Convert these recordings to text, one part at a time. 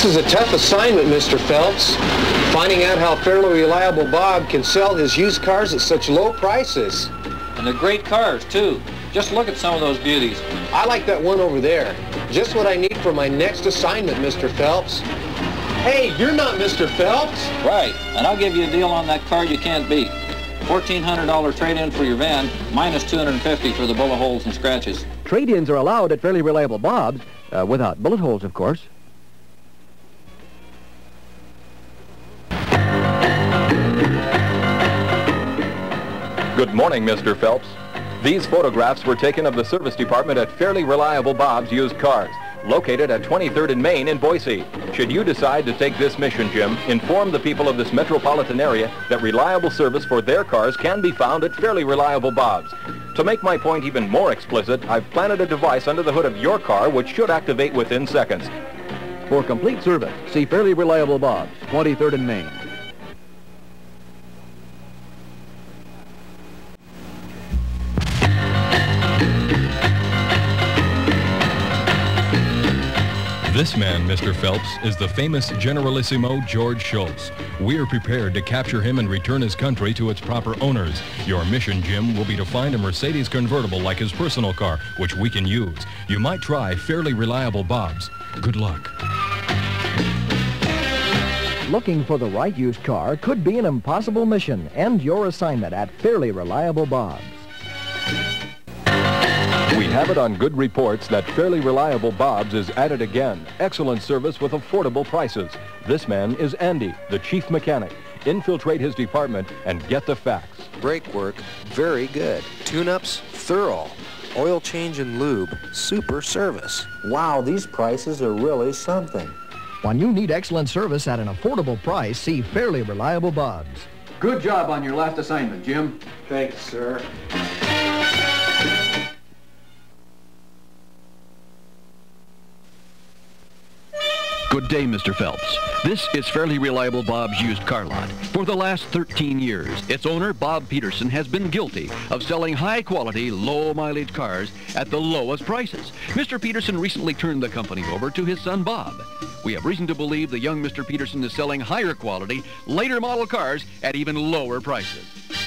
This is a tough assignment, Mr. Phelps. Finding out how Fairly Reliable Bob can sell his used cars at such low prices. And they're great cars, too. Just look at some of those beauties. I like that one over there. Just what I need for my next assignment, Mr. Phelps. Hey, you're not Mr. Phelps. Right, and I'll give you a deal on that car you can't beat. $1,400 trade-in for your van, minus $250 for the bullet holes and scratches. Trade-ins are allowed at Fairly Reliable Bob's, without bullet holes, of course. Good morning, Mr. Phelps. These photographs were taken of the service department at Fairly Reliable Bob's Used Cars, located at 23rd and Main in Boise. Should you decide to take this mission, Jim, inform the people of this metropolitan area that reliable service for their cars can be found at Fairly Reliable Bob's. To make my point even more explicit, I've planted a device under the hood of your car which should activate within seconds. For complete service, see Fairly Reliable Bob's, 23rd and Main. This man, Mr. Phelps, is the famous Generalissimo George Schultz. We're prepared to capture him and return his country to its proper owners. Your mission, Jim, will be to find a Mercedes convertible like his personal car, which we can use. You might try Fairly Reliable Bob's. Good luck. Looking for the right used car could be an impossible mission. End your assignment at Fairly Reliable Bob's. We have it on good reports that Fairly Reliable Bob's is at it again. Excellent service with affordable prices. This man is Andy, the chief mechanic. Infiltrate his department and get the facts. Brake work, very good. Tune-ups, thorough. Oil change and lube, super service. Wow, these prices are really something. When you need excellent service at an affordable price, see Fairly Reliable Bob's. Good job on your last assignment, Jim. Thanks, sir. Good day, Mr. Phelps. This is Fairly Reliable Bob's used car lot. For the last 13 years, its owner, Bob Peterson, has been guilty of selling high-quality, low-mileage cars at the lowest prices. Mr. Peterson recently turned the company over to his son, Bob. We have reason to believe the young Mr. Peterson is selling higher-quality, later-model cars at even lower prices.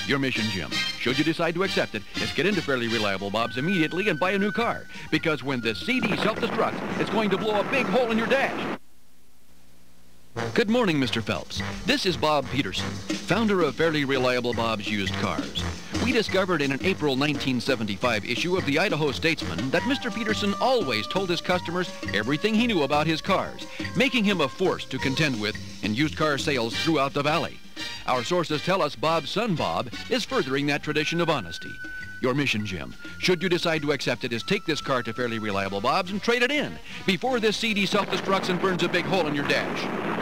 Your mission, Jim, should you decide to accept it, is get into Fairly Reliable Bob's immediately and buy a new car. Because when this CD self-destructs, it's going to blow a big hole in your dash. Good morning, Mr. Phelps. This is Bob Peterson, founder of Fairly Reliable Bob's Used Cars. We discovered in an April 1975 issue of the Idaho Statesman that Mr. Peterson always told his customers everything he knew about his cars, making him a force to contend with in used car sales throughout the valley. Our sources tell us Bob's son, Bob, is furthering that tradition of honesty. Your mission, Jim, should you decide to accept it, is take this car to Fairly Reliable Bob's and trade it in before this CD self-destructs and burns a big hole in your dash.